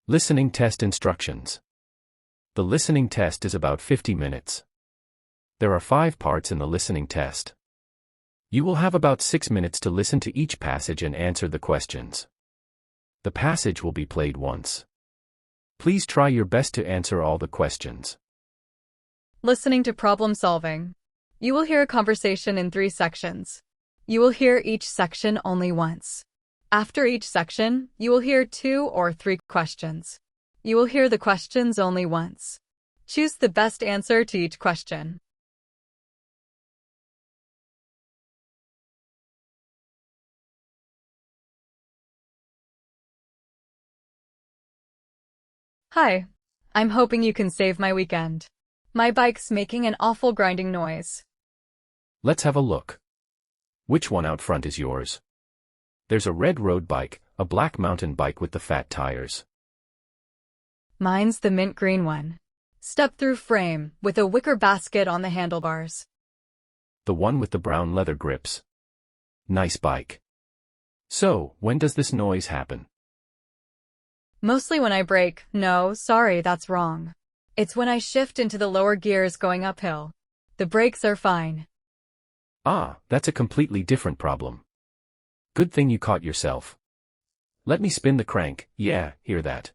Listening test instructions. The listening test is about 50 minutes. There are 5 parts in the listening test. You will have about 6 minutes to listen to each passage and answer the questions. The passage will be played once. Please try your best to answer all the questions. Listening to problem solving. You will hear a conversation in 3 sections. You will hear each section only once. After each section, you will hear 2 or 3 questions. You will hear the questions only once. Choose the best answer to each question. Hi. I'm hoping you can save my weekend. My bike's making an awful grinding noise. Let's have a look. Which one out front is yours? There's a red road bike, a black mountain bike with the fat tires. Mine's the mint green one. Step-through frame, with a wicker basket on the handlebars. The one with the brown leather grips. Nice bike. So, when does this noise happen? Mostly when I brake. No, sorry, that's wrong. It's when I shift into the lower gears going uphill. The brakes are fine. Ah, that's a completely different problem. Good thing you caught yourself. Let me spin the crank. Yeah, hear that?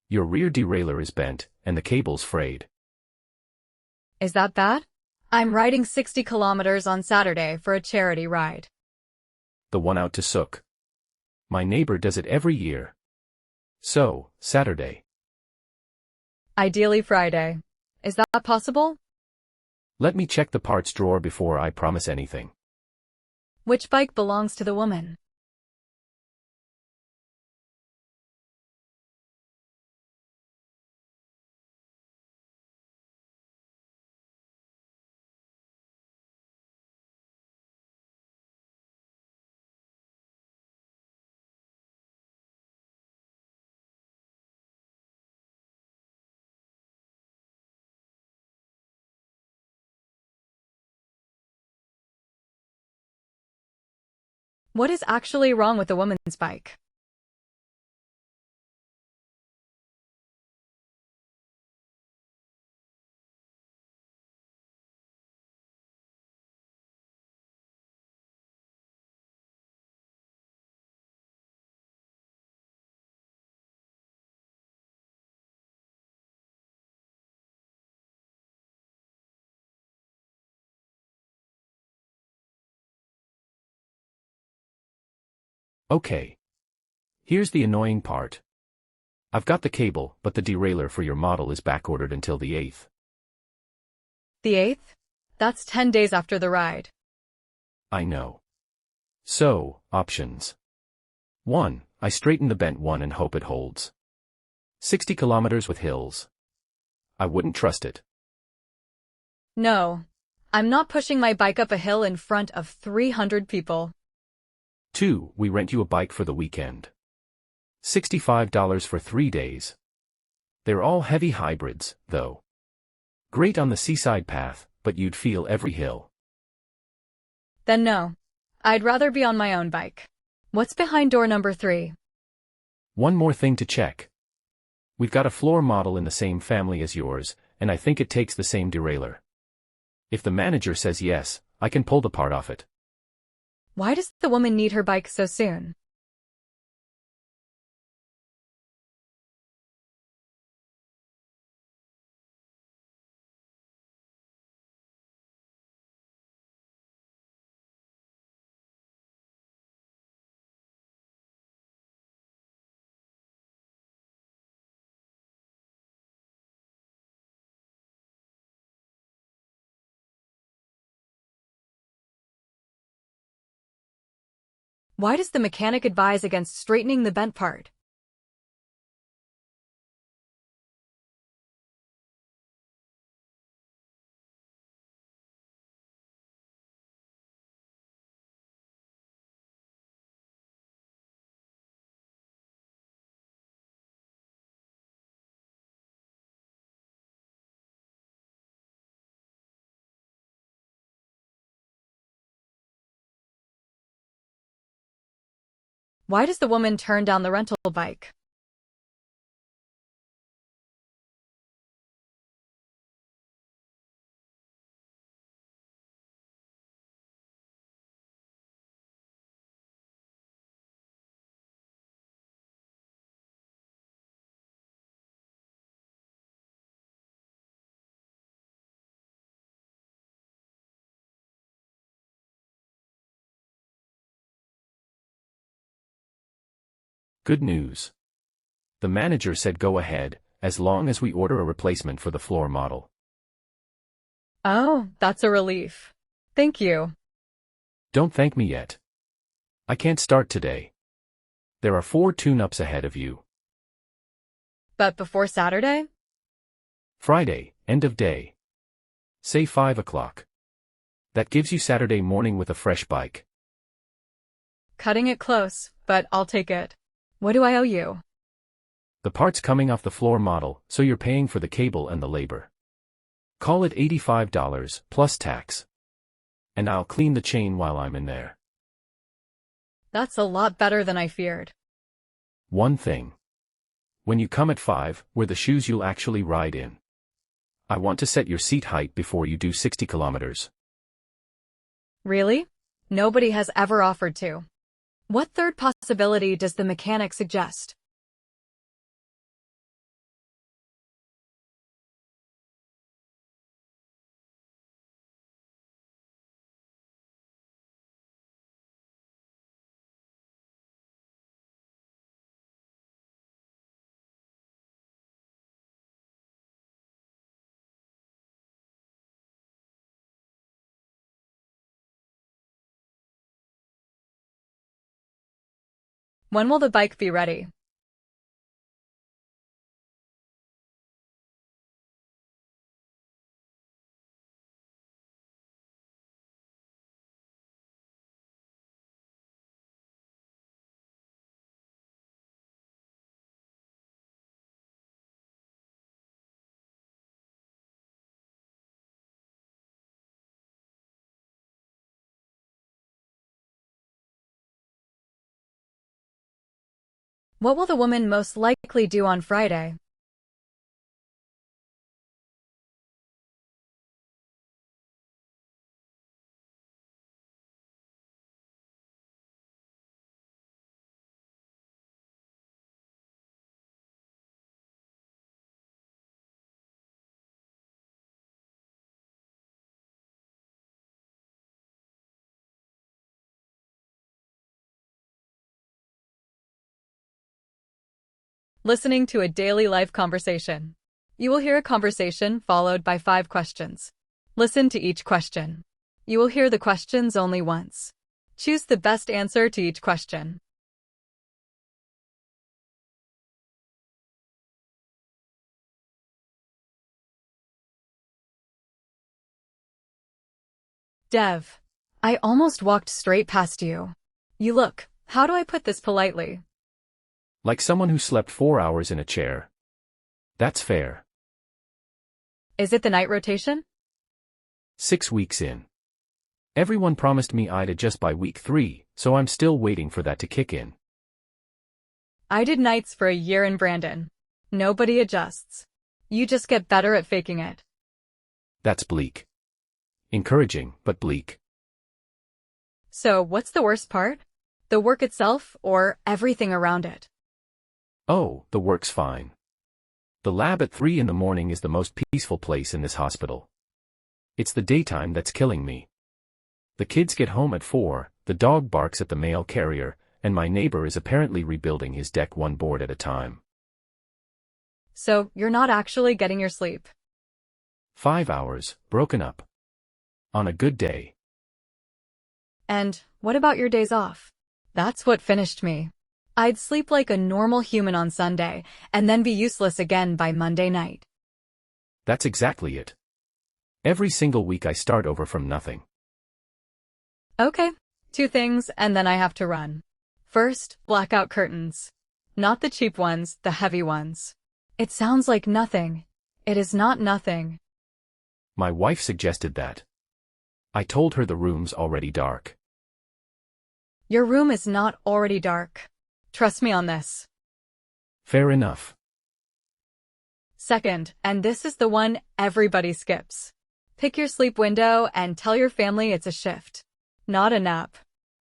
Your rear derailleur is bent, and the cable's frayed. Is that bad? I'm riding 60 kilometers on Saturday for a charity ride. The one out to Sook. My neighbor does it every year. So, Saturday. Ideally Friday. Is that possible? Let me check the parts drawer before I promise anything. Which bike belongs to the woman? What is actually wrong with the woman's bike? Okay. Here's the annoying part. I've got the cable, but the derailleur for your model is backordered until the 8th. The 8th? That's 10 days after the ride. I know. So, options. 1. I straighten the bent one and hope it holds. 60 kilometers with hills. I wouldn't trust it. No. I'm not pushing my bike up a hill in front of 300 people. 2. We rent you a bike for the weekend. $65 for 3 days. They're all heavy hybrids, though. Great on the seaside path, but you'd feel every hill. Then no. I'd rather be on my own bike. What's behind door number 3? One more thing to check. We've got a floor model in the same family as yours, and I think it takes the same derailleur. If the manager says yes, I can pull the part off it. Why does the woman need her bike so soon? Why does the mechanic advise against straightening the bent part? Why does the woman turn down the rental bike? Good news. The manager said go ahead, as long as we order a replacement for the floor model. Oh, that's a relief. Thank you. Don't thank me yet. I can't start today. There are 4 tune-ups ahead of you. But before Saturday? Friday, end of day. Say 5 o'clock. That gives you Saturday morning with a fresh bike. Cutting it close, but I'll take it. What do I owe you? The part's coming off the floor model, so you're paying for the cable and the labor. Call it $85 plus tax. And I'll clean the chain while I'm in there. That's a lot better than I feared. One thing. When you come at 5, wear the shoes you'll actually ride in. I want to set your seat height before you do 60 kilometers. Really? Nobody has ever offered to. What third possibility does the mechanic suggest? When will the bike be ready? What will the woman most likely do on Friday? Listening to a daily life conversation. You will hear a conversation followed by 5 questions. Listen to each question. You will hear the questions only once. Choose the best answer to each question. Dev, I almost walked straight past you. You look, how do I put this politely? Like someone who slept 4 hours in a chair. That's fair. Is it the night rotation? 6 weeks in. Everyone promised me I'd adjust by week 3, so I'm still waiting for that to kick in. I did nights for a year in Brandon. Nobody adjusts. You just get better at faking it. That's bleak. Encouraging, but bleak. So, what's the worst part? The work itself, or everything around it? Oh, the work's fine. The lab at 3 in the morning is the most peaceful place in this hospital. It's the daytime that's killing me. The kids get home at 4, the dog barks at the mail carrier, and my neighbor is apparently rebuilding his deck one board at a time. So, you're not actually getting your sleep. 5 hours, broken up. On a good day. And what about your days off? That's what finished me. I'd sleep like a normal human on Sunday, and then be useless again by Monday night. That's exactly it. Every single week I start over from nothing. Okay, 2 things, and then I have to run. First, blackout curtains. Not the cheap ones, the heavy ones. It sounds like nothing. It is not nothing. My wife suggested that. I told her the room's already dark. Your room is not already dark. Trust me on this. Fair enough. Second, and this is the one everybody skips. Pick your sleep window and tell your family it's a shift. Not a nap.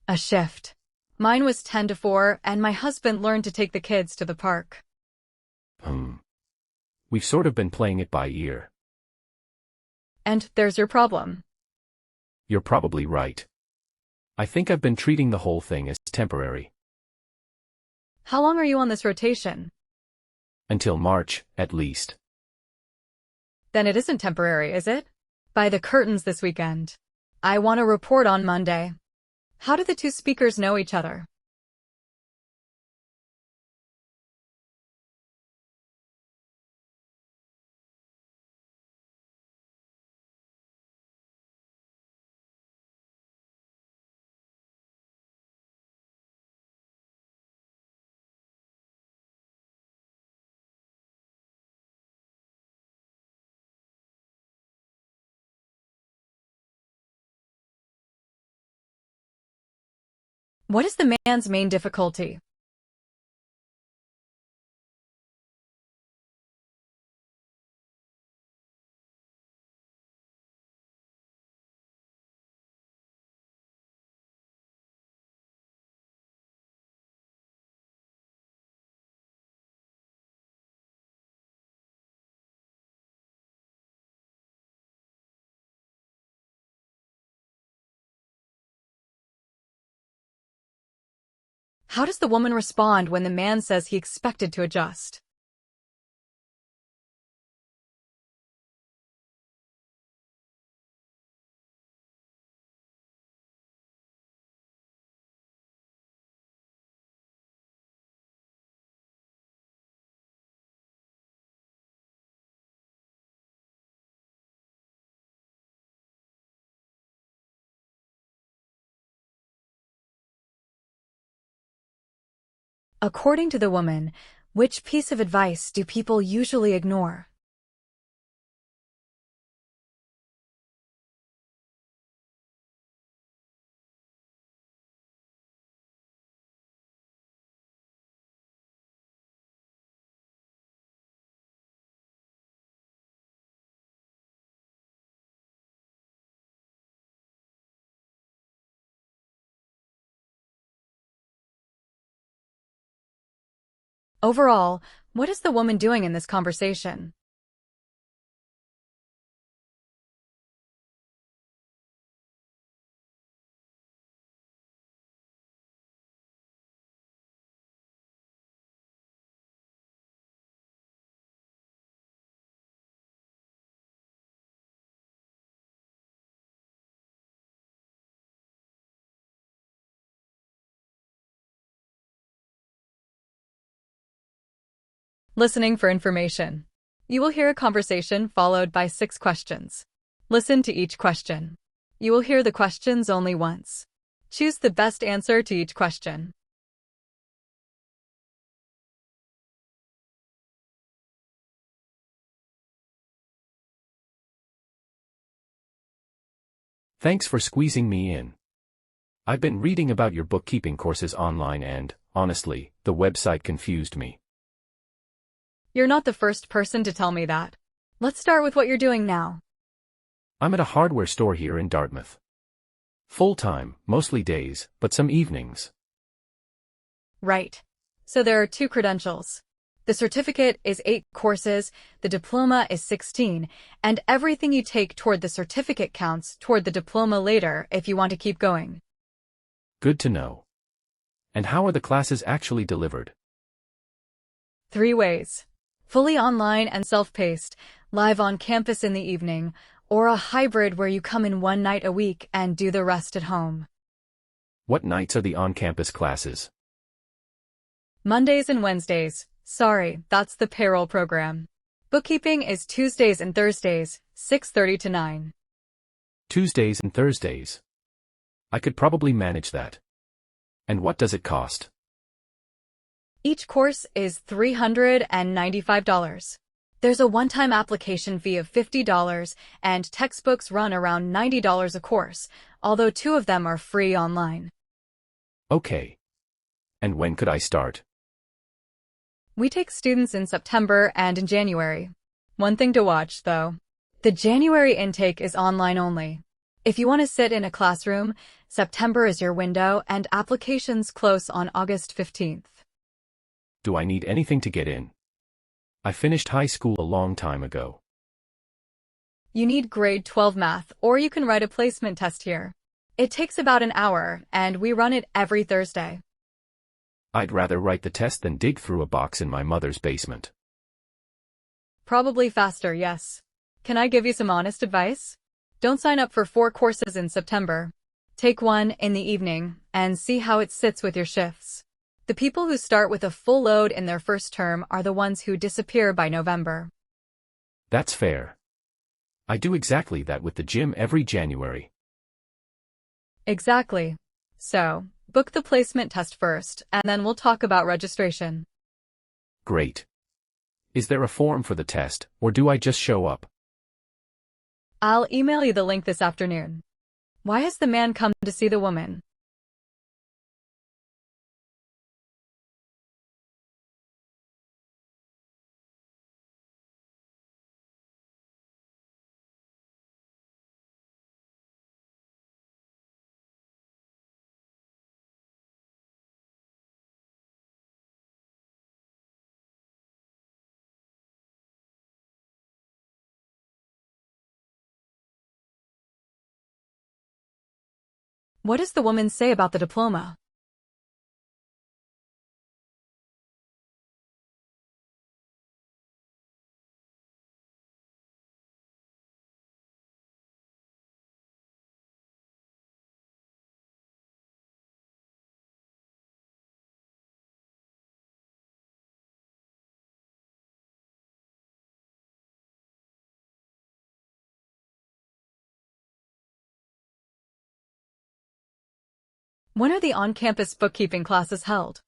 A shift. Mine was 10 to 4, and my husband learned to take the kids to the park. We've sort of been playing it by ear. And there's your problem. You're probably right. I think I've been treating the whole thing as temporary. How long are you on this rotation? Until March, at least. Then it isn't temporary, is it? By the curtains this weekend. I want a report on Monday. How do the two speakers know each other? What is the man's main difficulty? How does the woman respond when the man says he expected to adjust? According to the woman, which piece of advice do people usually ignore? Overall, what is the woman doing in this conversation? Listening for information. You will hear a conversation followed by 6 questions. Listen to each question. You will hear the questions only once. Choose the best answer to each question. Thanks for squeezing me in. I've been reading about your bookkeeping courses online and, honestly, the website confused me. You're not the first person to tell me that. Let's start with what you're doing now. I'm at a hardware store here in Dartmouth. Full-time, mostly days, but some evenings. Right. So there are 2 credentials. The certificate is 8 courses, the diploma is 16, and everything you take toward the certificate counts toward the diploma later if you want to keep going. Good to know. And how are the classes actually delivered? 3 ways. Fully online and self-paced, live on campus in the evening, or a hybrid where you come in 1 night a week and do the rest at home. What nights are the on-campus classes? Mondays and Wednesdays. Sorry, that's the payroll program. Bookkeeping is Tuesdays and Thursdays, 6:30 to 9. Tuesdays and Thursdays. I could probably manage that. And what does it cost? Each course is $395. There's a one-time application fee of $50, and textbooks run around $90 a course, although 2 of them are free online. Okay. And when could I start? We take students in September and in January. One thing to watch, though. The January intake is online only. If you want to sit in a classroom, September is your window, and applications close on August 15th. Do I need anything to get in? I finished high school a long time ago. You need grade 12 math, or you can write a placement test here. It takes about an hour, and we run it every Thursday. I'd rather write the test than dig through a box in my mother's basement. Probably faster, yes. Can I give you some honest advice? Don't sign up for 4 courses in September. Take one in the evening and see how it sits with your shifts. The people who start with a full load in their first term are the ones who disappear by November. That's fair. I do exactly that with the gym every January. Exactly. So, book the placement test first, and then we'll talk about registration. Great. Is there a form for the test, or do I just show up? I'll email you the link this afternoon. Why has the man come to see the woman? What does the woman say about the diploma? When are the on-campus bookkeeping classes held?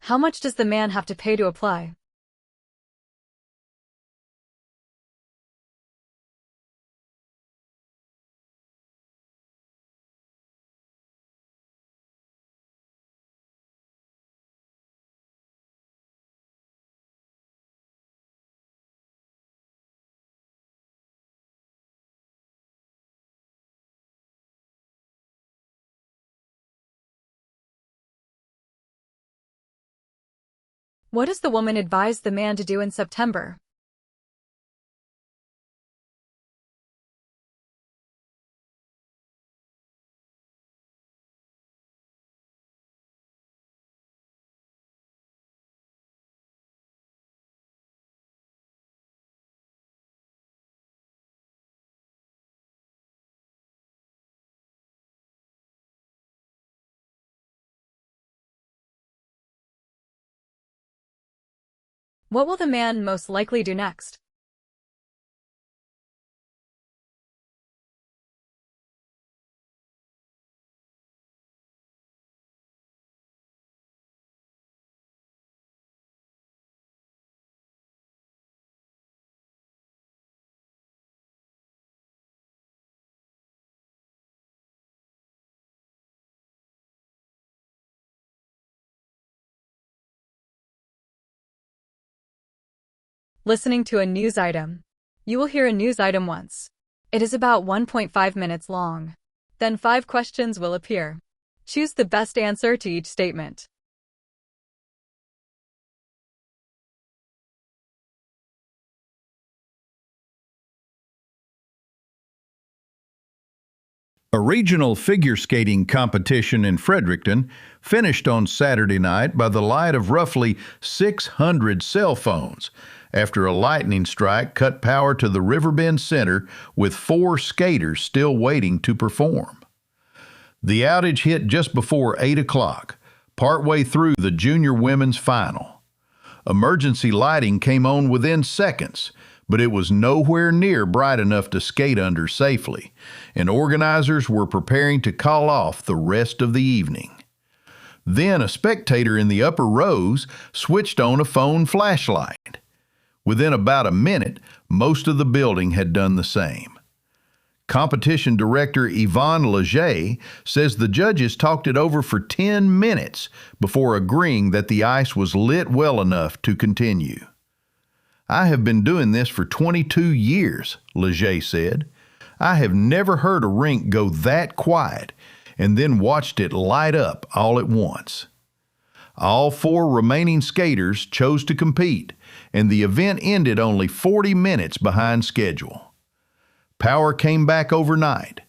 How much does the man have to pay to apply? What does the woman advise the man to do in September? What will the man most likely do next? Listening to a news item. You will hear a news item once. It is about 1.5 minutes long. Then 5 questions will appear. Choose the best answer to each statement. A regional figure skating competition in Fredericton finished on Saturday night by the light of roughly 600 cell phones after a lightning strike cut power to the Riverbend Center with 4 skaters still waiting to perform. The outage hit just before 8 o'clock, partway through the junior women's final. Emergency lighting came on within seconds, but it was nowhere near bright enough to skate under safely, and organizers were preparing to call off the rest of the evening. Then a spectator in the upper rows switched on a phone flashlight. Within about a minute, most of the building had done the same. Competition director Yvonne Leger says the judges talked it over for 10 minutes before agreeing that the ice was lit well enough to continue. "I have been doing this for 22 years, Leger said. "I have never heard a rink go that quiet and then watched it light up all at once." All 4 remaining skaters chose to compete, and the event ended only 40 minutes behind schedule. Power came back overnight.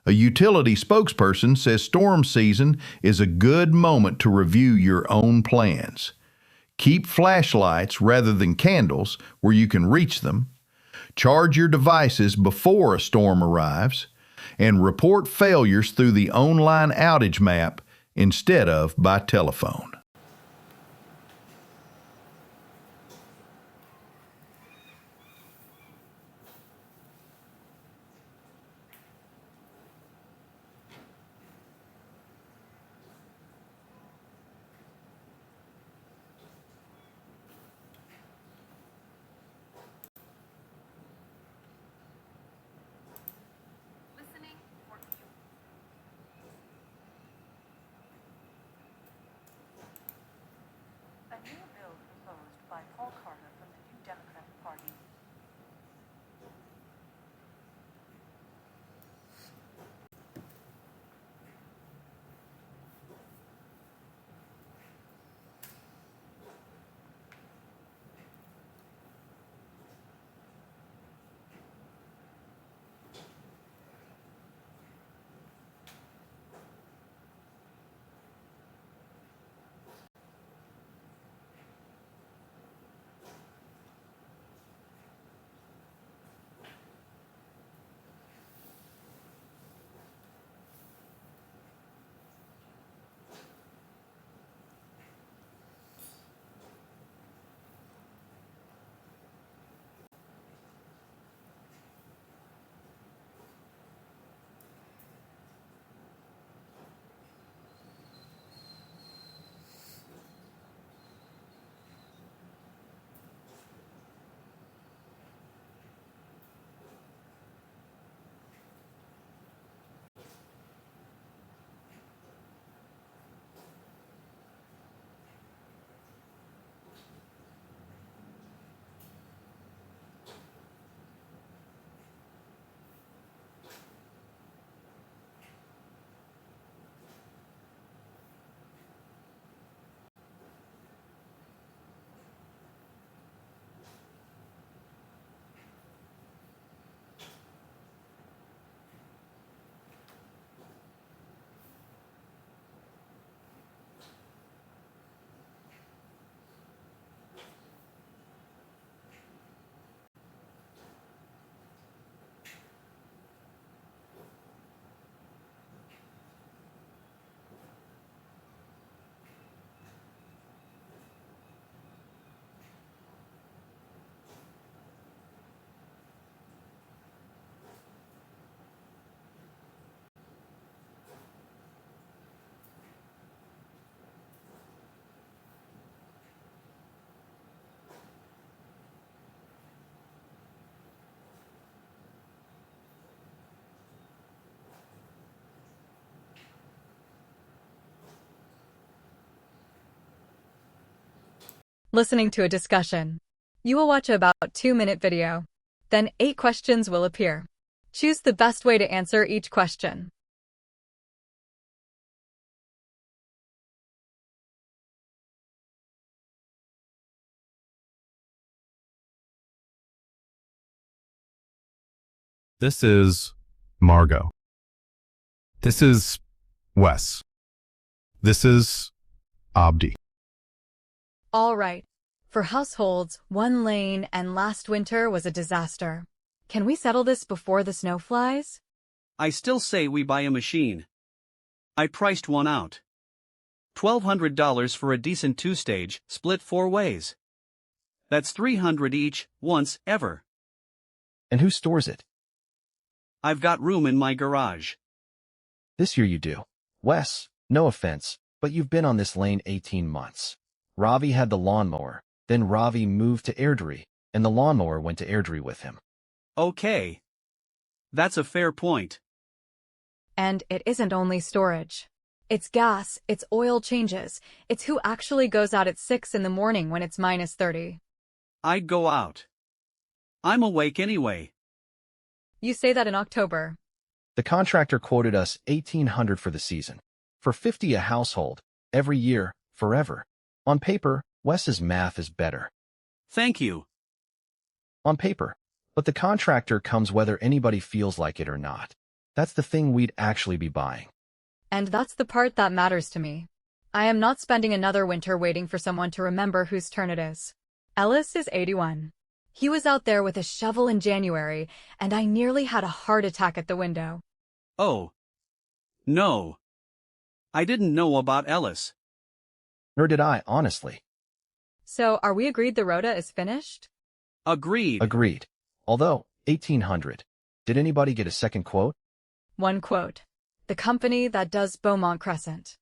A utility spokesperson says storm season is a good moment to review your own plans. Keep flashlights rather than candles where you can reach them. Charge your devices before a storm arrives, and report failures through the online outage map instead of by telephone. Listening for a new bill proposed by Paul Carter from the New Democratic Party. Listening to a discussion. You will watch about 2-minute video. Then 8 questions will appear. Choose the best way to answer each question. This is Margot. This is Wes. This is Abdi. All right. For households, 1 lane and last winter was a disaster. Can we settle this before the snow flies? I still say we buy a machine. I priced one out. $1,200 for a decent 2-stage, split 4 ways. That's $300 each, once, ever. And who stores it? I've got room in my garage. This year you do. Wes, no offense, but you've been on this lane 18 months. Ravi had the lawnmower, then Ravi moved to Airdrie, and the lawnmower went to Airdrie with him. Okay. That's a fair point. And it isn't only storage. It's gas, it's oil changes, it's who actually goes out at 6 in the morning when it's minus 30. I'd go out. I'm awake anyway. You say that in October. The contractor quoted us $1,800 for the season. For $50 a household, every year, forever. On paper, Wes's math is better. Thank you. On paper. But the contractor comes whether anybody feels like it or not. That's the thing we'd actually be buying. And that's the part that matters to me. I am not spending another winter waiting for someone to remember whose turn it is. Ellis is 81. He was out there with a shovel in January, and I nearly had a heart attack at the window. Oh. No. I didn't know about Ellis. Nor did I, honestly. So, are we agreed the rota is finished? Agreed. Agreed. Although, $1,800. Did anybody get a second quote? One quote. The company that does Beaumont Crescent.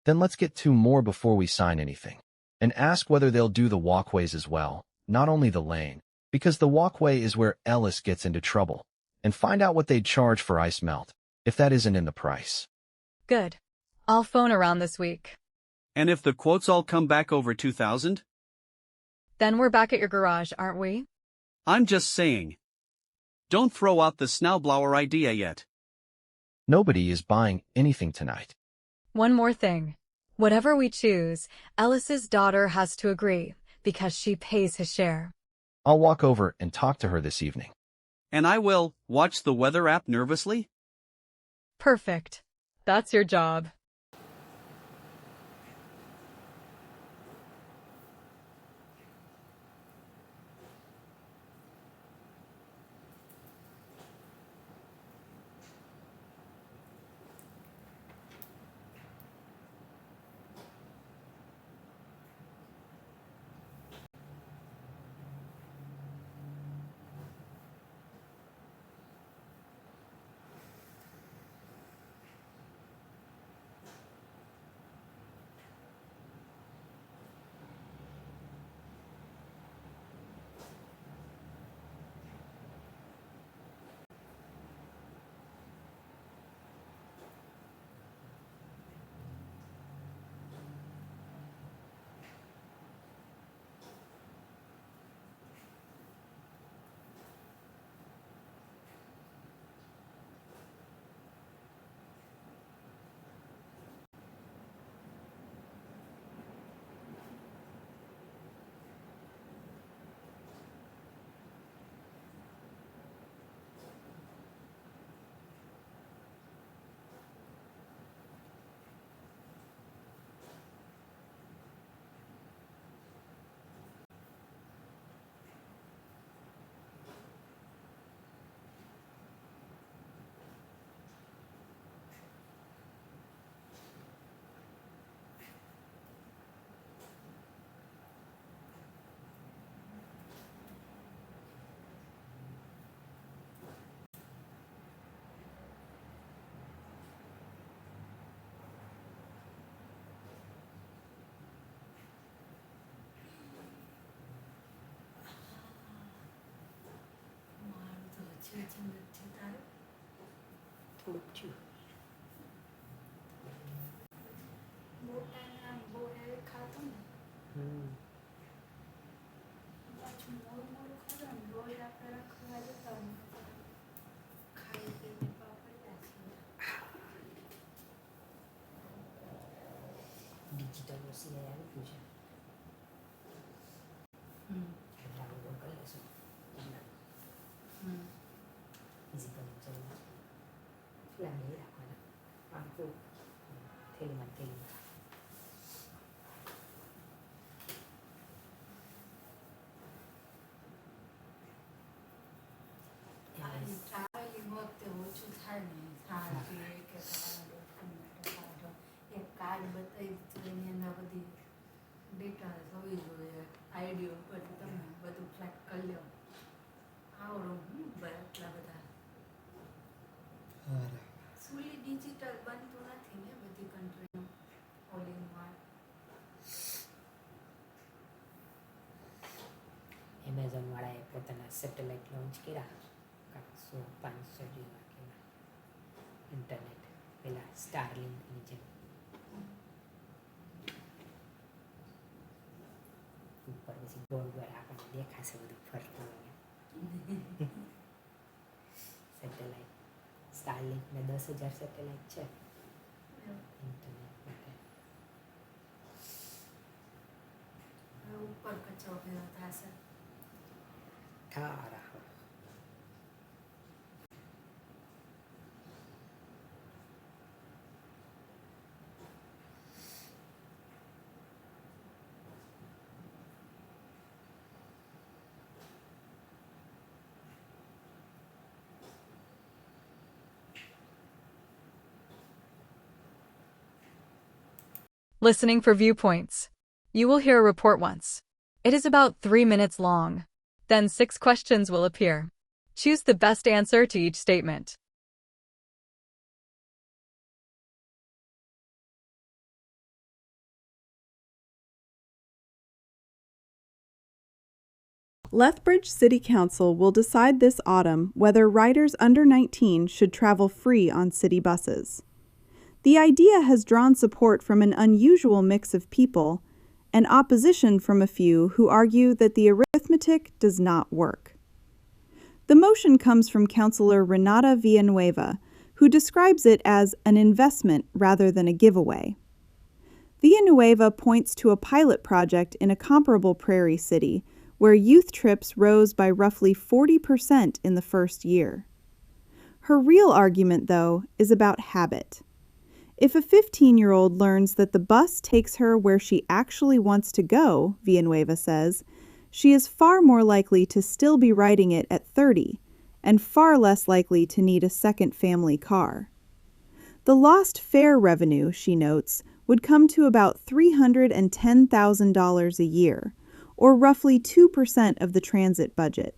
Then let's get 2 more before we sign anything. And ask whether they'll do the walkways as well, not only the lane, because the walkway is where Ellis gets into trouble. And find out what they'd charge for ice melt, if that isn't in the price. Good. I'll phone around this week. And if the quotes all come back over 2,000? Then we're back at your garage, aren't we? I'm just saying. Don't throw out the snowblower idea yet. Nobody is buying anything tonight. One more thing. Whatever we choose, Ellis's daughter has to agree, because she pays his share. I'll walk over and talk to her this evening. And I will watch the weather app nervously? Perfect. That's your job. થોડુંક થયું મોટાના બહુ heavy ખાતો ને પાછું મોડું મોડું ખાતો ને રોજ આપણે રખવા જતા હોય ખાઈ પીને પાપડ્યા છે ડિજિટલ સિલાઈ આવી ગયું છે ડાઉનલોડ કરી લેશું ફિઝિકલ જરૂર લાંબી રાખવાના આખું થેલીમાં થેલી ટ્રાવેલિંગ વખતે ઓછું થાય ને સાંજે કે એક કાર્ડ બતાવી દીધું એની અંદર બધી ડિટેલ્સ હોવી જોઈએ આઈડિયો પછી તમે બધું ફ્લેક્ટ કરી લો આવડો એટલા બધા ફૂલી ડિજિટલ બનતું નથી ને બધી કન્ટ્રીનું ઓલ ઇન વન એમેઝોન વાળાએ પોતાના સેટેલાઇટ લોન્ચ કર્યા સો 500 જેવા કે ઇન્ટરનેટ પેલા સ્ટારલિંકની જેમ ઉપર પછી ગોળ ગોળ આપણને દેખાશે બધું ફરતું હોય સેટેલાઇટ સ્ટારલિંકને 10,000 સેટેલાઇટ છે ઇન્ટરનેટ માટે ઉપર કચરો ભેગો થશે Thara Listening for viewpoints. You will hear a report once. It is about 3 minutes long. Then 6 questions will appear. Choose the best answer to each statement. Lethbridge City Council will decide this autumn whether riders under 19 should travel free on city buses. The idea has drawn support from an unusual mix of people and opposition from a few who argue that the arithmetic does not work. The motion comes from Councillor Renata Villanueva, who describes it as an investment rather than a giveaway. Villanueva points to a pilot project in a comparable prairie city where youth trips rose by roughly 40% in the first year. Her real argument, though, is about habit. If a 15-year-old learns that the bus takes her where she actually wants to go, Villanueva says, she is far more likely to still be riding it at 30 and far less likely to need a second family car. The lost fare revenue, she notes, would come to about $310,000 a year, or roughly 2% of the transit budget.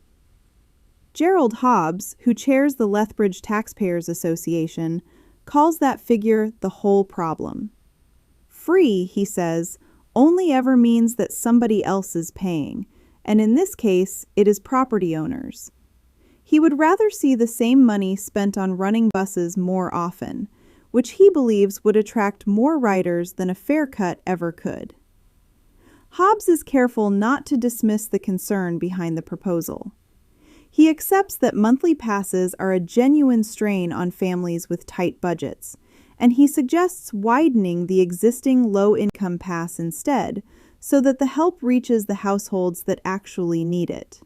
Gerald Hobbs, who chairs the Lethbridge Taxpayers Association, calls that figure the whole problem. Free, he says, only ever means that somebody else is paying, and in this case, it is property owners. He would rather see the same money spent on running buses more often, which he believes would attract more riders than a fare cut ever could. Hobbs is careful not to dismiss the concern behind the proposal. He accepts that monthly passes are a genuine strain on families with tight budgets, and he suggests widening the existing low-income pass instead, so that the help reaches the households that actually need it.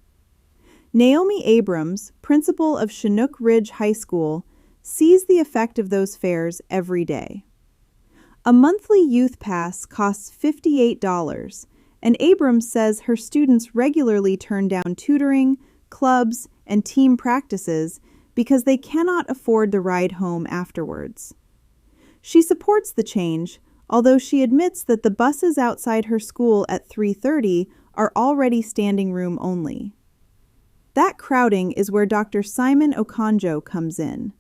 Naomi Abrams, principal of Chinook Ridge High School, sees the effect of those fares every day. A monthly youth pass costs $58, and Abrams says her students regularly turn down tutoring, clubs, and team practices because they cannot afford the ride home afterwards. She supports the change, although she admits that the buses outside her school at 3:30 are already standing room only. That crowding is where Dr. Simon Okonjo comes in.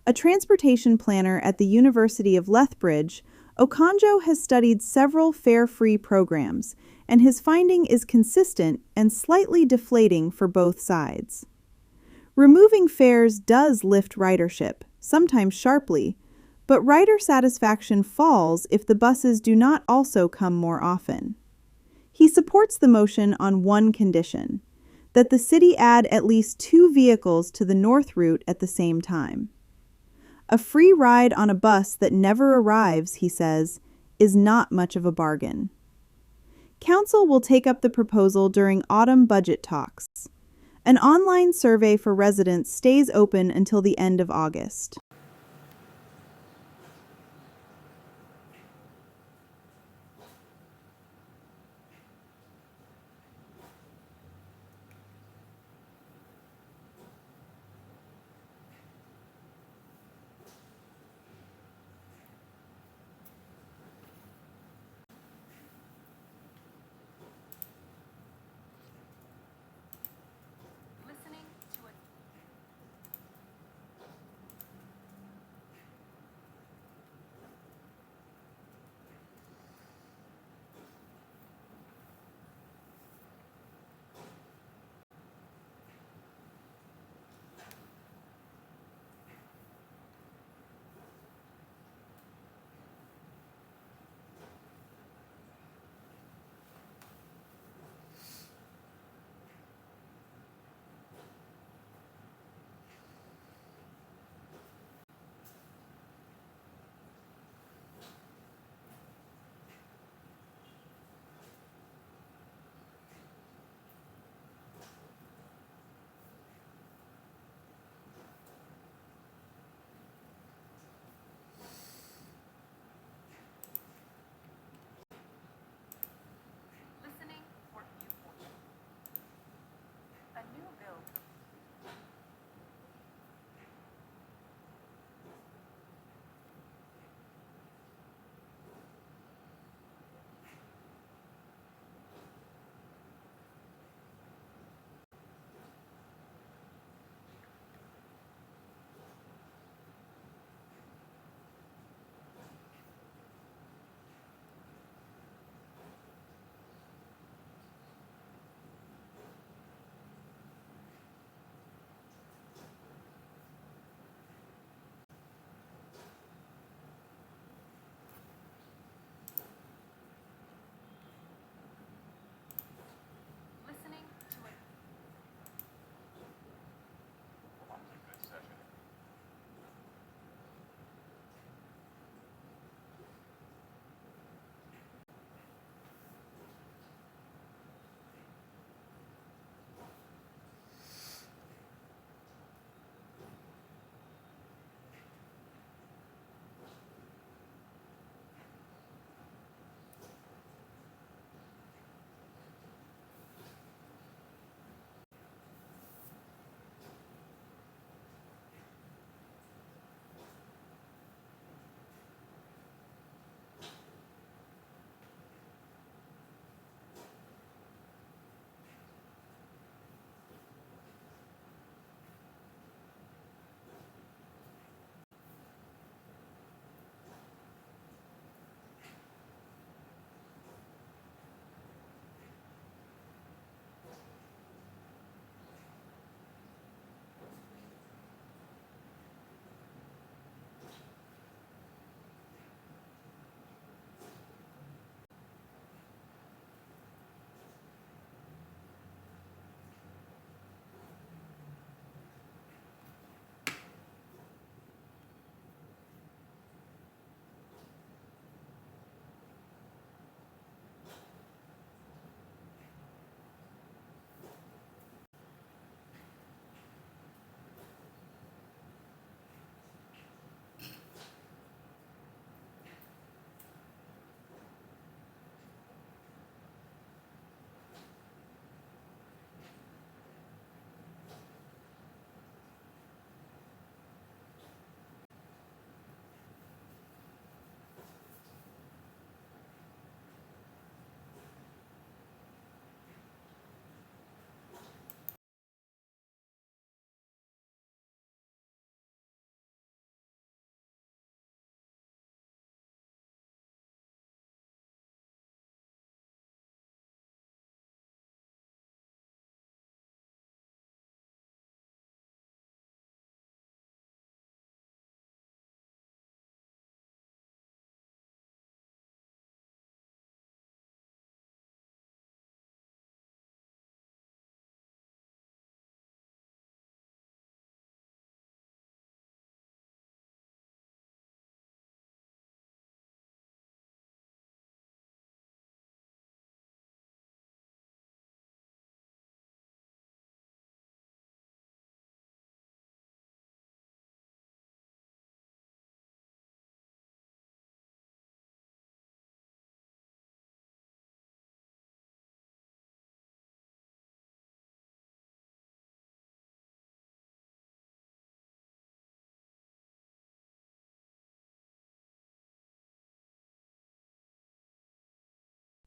A transportation planner at the University of Lethbridge, Okonjo has studied several fare-free programs, and his finding is consistent and slightly deflating for both sides. Removing fares does lift ridership, sometimes sharply, but rider satisfaction falls if the buses do not also come more often. He supports the motion on one condition, that the city add at least 2 vehicles to the north route at the same time. A free ride on a bus that never arrives, he says, is not much of a bargain. Council will take up the proposal during autumn budget talks. An online survey for residents stays open until the end of August.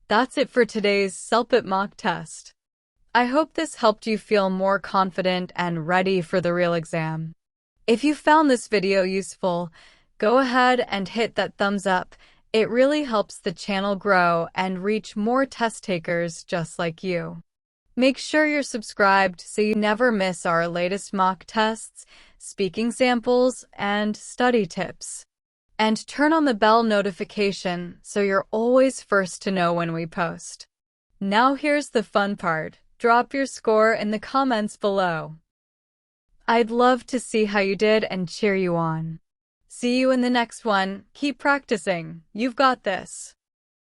That's it for today's CELPIP mock test. I hope this helped you feel more confident and ready for the real exam. If you found this video useful, go ahead and hit that thumbs up. It really helps the channel grow and reach more test takers just like you. Make sure you're subscribed so you never miss our latest mock tests, speaking samples, and study tips. And turn on the bell notification so you're always first to know when we post. Now here's the fun part. Drop your score in the comments below. I'd love to see how you did and cheer you on. See you in the next one. Keep practicing. You've got this.